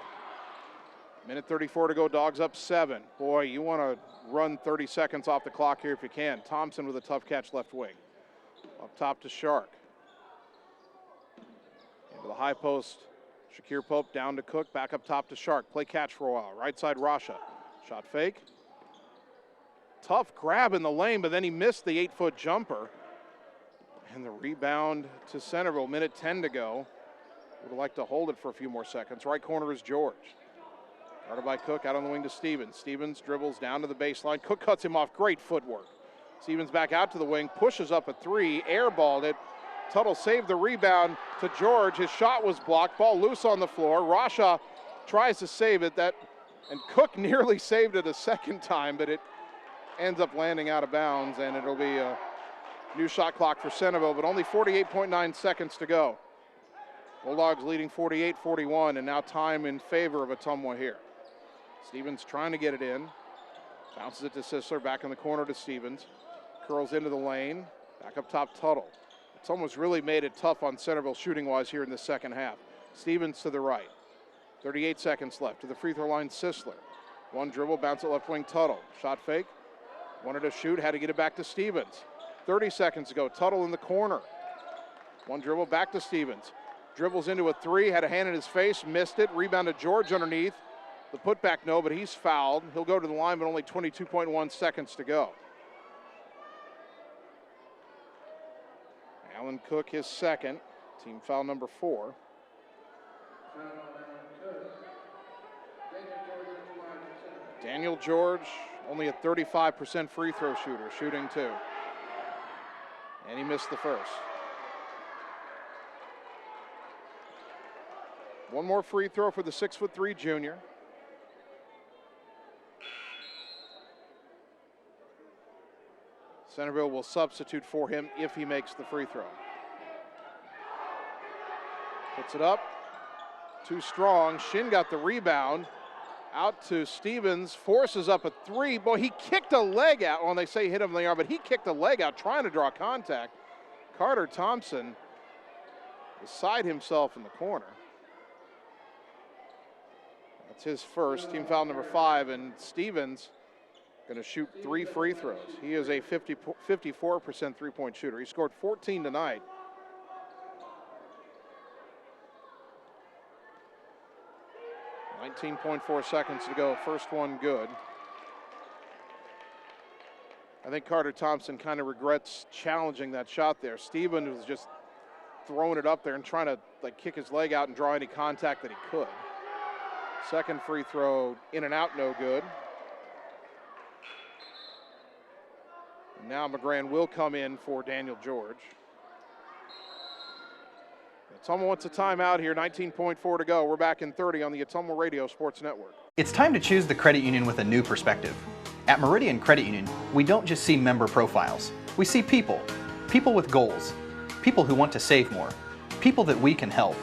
Minute 34 to go. Dogs up 7. Boy, you want to run 30 seconds off the clock here if you can. Thompson with a tough catch left wing. Up top to Shark. Into the high post. Shakir Pope down to Cook. Back up top to Shark. Play catch for a while. Right side, Rasha. Shot fake. Tough grab in the lane, but then he missed the 8-foot jumper. And the rebound to Centerville. Minute 10 to go. Would have liked to hold it for a few more seconds. Right corner is George. Guarded by Cook, out on the wing to Stevens. Stevens dribbles down to the baseline. Cook cuts him off. Great footwork. Stevens back out to the wing, pushes up a three, airballed it. Tuttle saved the rebound to George. His shot was blocked. Ball loose on the floor. Rasha tries to save it. And Cook nearly saved it a second time, but it ends up landing out of bounds, and it'll be a new shot clock for Centerville, but only 48.9 seconds to go. Bulldogs leading 48-41, and now time in favor of Ottumwa here. Stevens trying to get it in. Bounces it to Sisler, back in the corner to Stevens. Curls into the lane. Back up top, Tuttle. Ottumwa's really made it tough on Centerville shooting-wise here in the second half. Stevens to the right. 38 seconds left. To the free throw line, Sisler. One dribble, bounce it left wing, Tuttle. Shot fake. Wanted to shoot, had to get it back to Stevens. 30 seconds ago, Tuttle in the corner. One dribble, back to Stevens. Dribbles into a three, had a hand in his face, missed it. Rebound to George underneath. The putback, no, but he's fouled. He'll go to the line, but only 22.1 seconds to go. Alan Cook, his second. Team foul number 4. Daniel George, only a 35% free throw shooter, shooting 2. And he missed the first. One more free throw for the 6'3" junior. Centerville will substitute for him if he makes the free throw. Puts it up. Too strong. Shin got the rebound. Out to Stevens. Forces up a three. Boy, he kicked a leg out. Well, they say hit him in the arm, but he kicked a leg out trying to draw contact. Carter Thompson beside himself in the corner. That's his first. Team foul number 5. And Stevens going to shoot 3 free throws. He is a 54% three-point shooter. He scored 14 tonight. 19.4 seconds to go. First one good. I think Carter Thompson kind of regrets challenging that shot there. Stevens was just throwing it up there and trying to kick his leg out and draw any contact that he could. Second free throw in and out, no good. And now McGran will come in for Daniel George. Ottumwa wants a timeout here, 19.4 to go. We're back in 30 on the Ottumwa Radio Sports Network. It's time to choose the credit union with a new perspective. At Meridian Credit Union, we don't just see member profiles. We see people. People with goals. People who want to save more. People that we can help.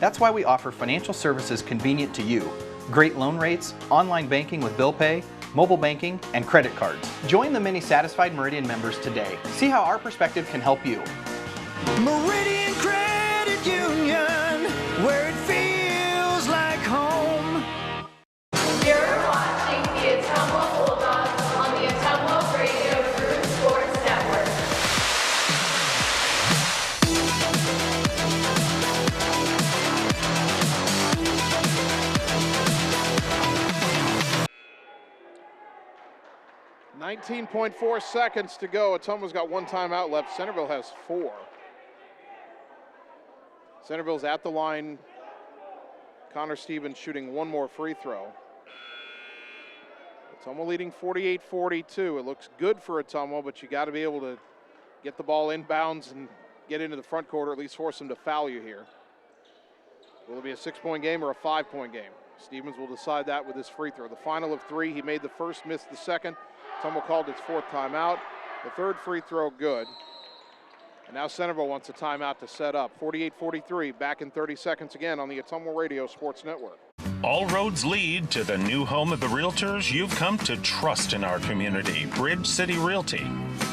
That's why we offer financial services convenient to you. Great loan rates, online banking with bill pay, mobile banking, and credit cards. Join the many satisfied Meridian members today. See how our perspective can help you. Meridian Credit Union, where it feels like home. You're watching the Ottumwa Bulldogs on the Ottumwa Radio Group Sports Network. .4 seconds to go. Ottumwa's got one timeout left. Centerville has 4. Centerville's at the line. Connor Stevens shooting one more free throw. Ottumwa leading 48-42. It looks good for Ottumwa, but you got to be able to get the ball inbounds and get into the front court, or at least force them to foul you here. Will it be a 6-point game or a 5-point game? Stevens will decide that with his free throw. The final of 3. He made the first, missed the second. Ottumwa called its 4th timeout. The 3rd free throw good. And now Centerville wants a timeout to set up. 48-43, back in 30 seconds again on the Ottumwa Radio Sports Network. All roads lead to the new home of the realtors you've come to trust in our community, Bridge City Realty.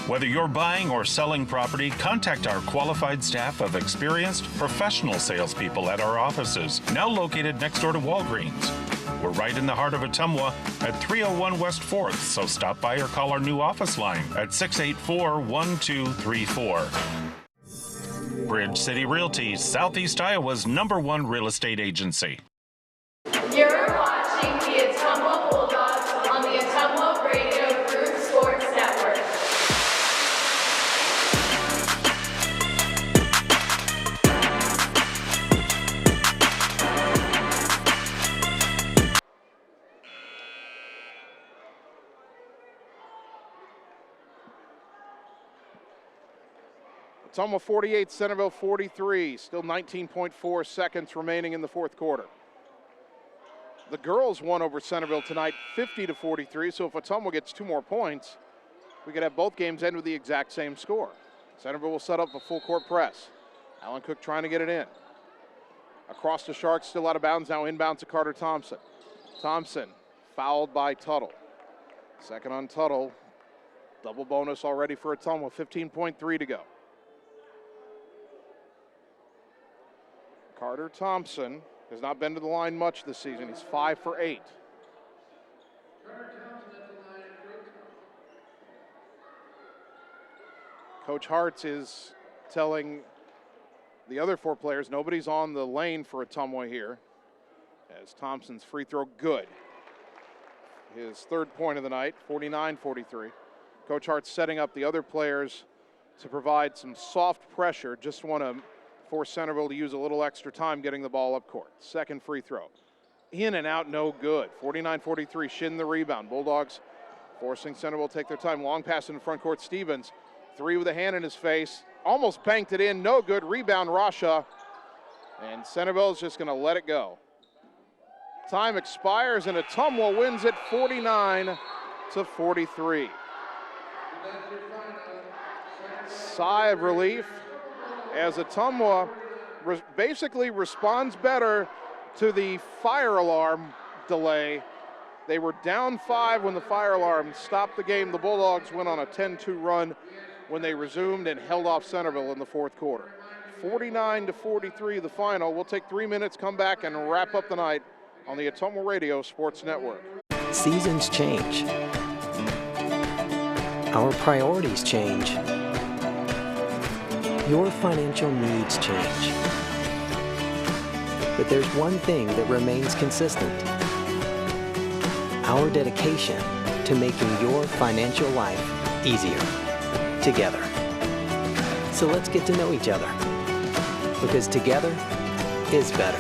Whether you're buying or selling property, contact our qualified staff of experienced professional salespeople at our offices, now located next door to Walgreens. We're right in the heart of Ottumwa at 301 West 4th, so stop by or call our new office line at 684-1234. Bridge City Realty, Southeast Iowa's #1 real estate agency. You're watching the Ottumwa Bulldogs on the Ottumwa Radio Group Sports Network. Ottumwa 48, Centerville 43. Still 19.4 seconds remaining in the 4th quarter. The girls won over Centerville tonight 50-43, so if Ottumwa gets 2 more points, we could have both games end with the exact same score. Centerville will set up a full court press. Alan Cook trying to get it in. Across the Sharks, still out of bounds, now inbounds to Carter Thompson. Thompson fouled by Tuttle. Second on Tuttle. Double bonus already for Ottumwa, 15.3 to go. Carter Thompson has not been to the line much this season. He's 5 for 8. Coach Hartz is telling the other 4 players nobody's on the lane for Ottumwa here, as Thompson's free throw good. His 3rd point of the night, 49-43. Coach Hartz setting up the other players to provide some soft pressure. Just want to force Centerville to use a little extra time getting the ball up court. Second free throw. In and out, no good. 49-43, Shin the rebound. Bulldogs forcing Centerville to take their time. Long pass in the front court. Stevens, 3 with a hand in his face. Almost banked it in, no good. Rebound, Rasha. And Centerville is just going to let it go. Time expires and Ottumwa wins it 49-43. Sigh of relief as Ottumwa basically responds better to the fire alarm delay. They were down 5 when the fire alarm stopped the game. The Bulldogs went on a 10-2 run when they resumed and held off Centerville in the 4th quarter. 49-43 the final. We'll take 3 minutes, come back, and wrap up the night on the Ottumwa Radio Sports Network. Seasons change. Our priorities change. Your financial needs change. But there's one thing that remains consistent. Our dedication to making your financial life easier together. So let's get to know each other, because together is better.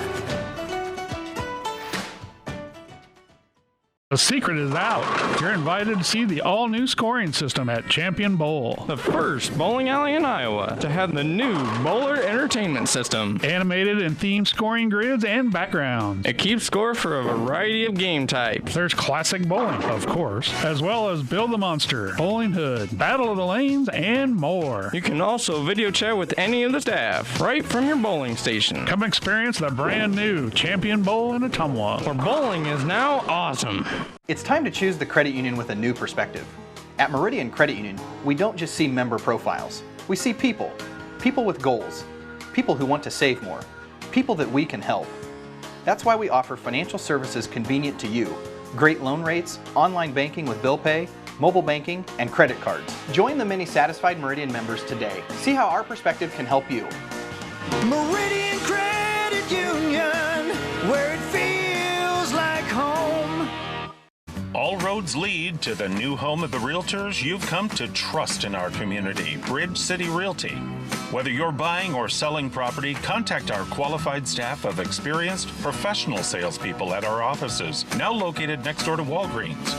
The secret is out. You're invited to see the all-new scoring system at Champion Bowl. The first bowling alley in Iowa to have the new bowler entertainment system. Animated and themed scoring grids and backgrounds. It keeps score for a variety of game types. There's classic bowling, of course, as well as Build the Monster, Bowling Hood, Battle of the Lanes, and more. You can also video chat with any of the staff right from your bowling station. Come experience the brand new Champion Bowl in Ottumwa, where bowling is now awesome. It's time to choose the credit union with a new perspective. At Meridian Credit Union, we don't just see member profiles. We see people. People with goals. People who want to save more. People that we can help. That's why we offer financial services convenient to you. Great loan rates, online banking with bill pay, mobile banking, and credit cards. Join the many satisfied Meridian members today. See how our perspective can help you. Meridian Credit Union, where it feels like home. All roads lead to the new home of the realtors you've come to trust in our community, Bridge City Realty. Whether you're buying or selling property, contact our qualified staff of experienced professional salespeople at our offices, now located next door to Walgreens.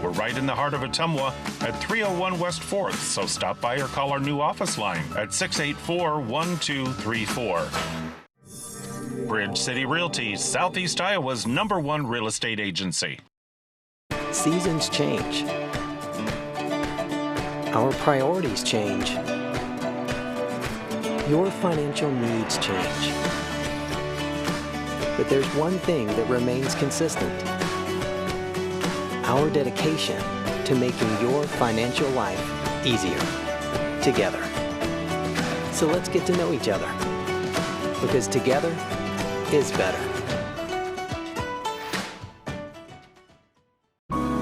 We're right in the heart of Ottumwa at 301 West 4th, so stop by or call our new office line at 684-1234. Bridge City Realty, Southeast Iowa's #1 real estate agency. Seasons change. Our priorities change. Your financial needs change. But there's one thing that remains consistent. Our dedication to making your financial life easier together. So let's get to know each other, because together is better.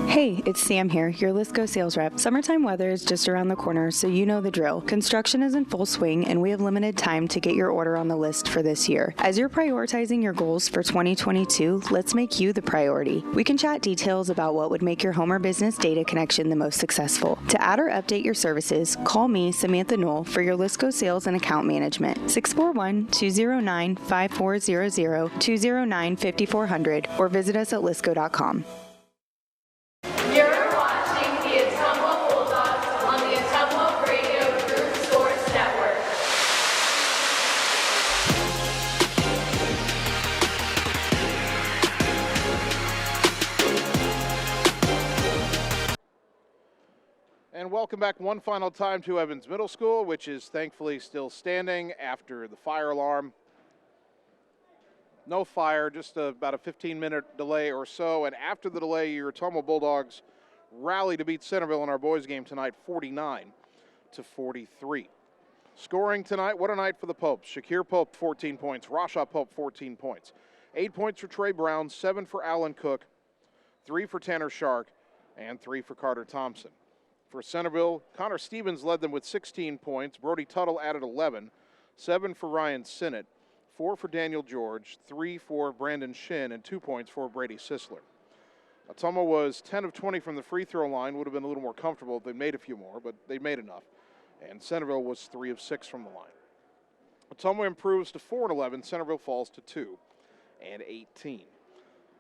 Hey, it's Sam here, your Lisco sales rep. Summertime weather is just around the corner, so you know the drill. Construction is in full swing, and we have limited time to get your order on the list for this year. As you're prioritizing your goals for 2022, let's make you the priority. We can chat details about what would make your home or business data connection the most successful. To add or update your services, call me, Samantha Knoll, for your Lisco sales and account management. 641-209-5400, 209-5400, or visit us at lisco.com. You're watching the Ottumwa Bulldogs on the Ottumwa Radio Group Sports Network. And welcome back one final time to Evans Middle School, which is thankfully still standing after the fire alarm. No fire, just about a 15-minute delay or so. And after the delay, your Ottumwa Bulldogs rally to beat Centerville in our boys game tonight, 49-43. Scoring tonight, what a night for the Popes. Shakir Pope, 14 points. Rasha Pope, 14 points. 8 points for Trey Brown, 7 for Alan Cook, 3 for Tanner Shark, and 3 for Carter Thompson. For Centerville, Connor Stevens led them with 16 points. Brody Tuttle added 11, 7 for Ryan Sinnott, 4 for Daniel George, 3 for Brandon Shin, and 2 points for Brady Sisler. Ottumwa was 10 of 20 from the free throw line. Would have been a little more comfortable if they made a few more, but they made enough. And Centerville was 3 of 6 from the line. Ottumwa improves to 4-11. Centerville falls to 2-18.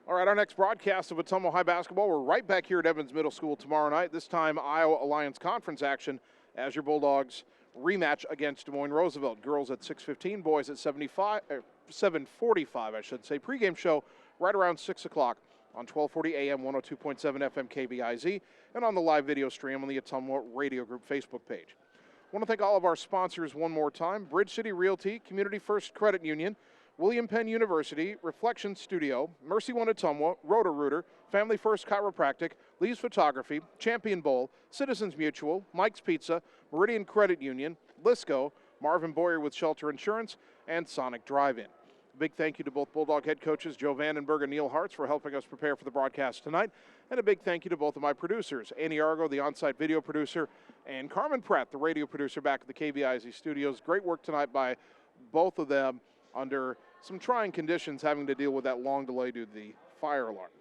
All right, our next broadcast of Ottumwa High basketball, we're right back here at Evans Middle School tomorrow night. This time, Iowa Alliance Conference action as your Bulldogs rematch against Des Moines Roosevelt. Girls at 6:15, boys at 7:45, I should say. Pregame show right around 6 o'clock on 1240 AM, 102.7 FM KBIZ, and on the live video stream on the Ottumwa Radio Group Facebook page. I want to thank all of our sponsors one more time: Bridge City Realty, Community First Credit Union, William Penn University, Reflection Studio, Mercy One Ottumwa, Roto-Rooter, Family First Chiropractic, Lee's Photography, Champion Bowl, Citizens Mutual, Mike's Pizza, Meridian Credit Union, Lisco, Marvin Boyer with Shelter Insurance, and Sonic Drive-In. A big thank you to both Bulldog head coaches Joe Vandenberg and Neil Hartz for helping us prepare for the broadcast tonight. And a big thank you to both of my producers, Annie Argo, the on-site video producer, and Carmen Pratt, the radio producer back at the KBIZ studios. Great work tonight by both of them under some trying conditions, having to deal with that long delay due to the fire alarm.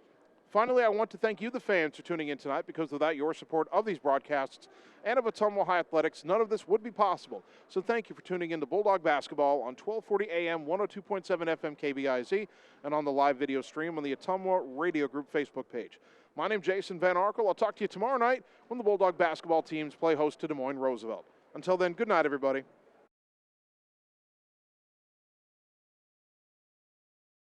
Finally, I want to thank you, the fans, for tuning in tonight, because without your support of these broadcasts and of Ottumwa High Athletics, none of this would be possible. So thank you for tuning in to Bulldog Basketball on 1240 AM, 102.7 FM KBIZ, and on the live video stream on the Ottumwa Radio Group Facebook page. My name's Jason Van Arkel. I'll talk to you tomorrow night when the Bulldog basketball teams play host to Des Moines Roosevelt. Until then, good night, everybody.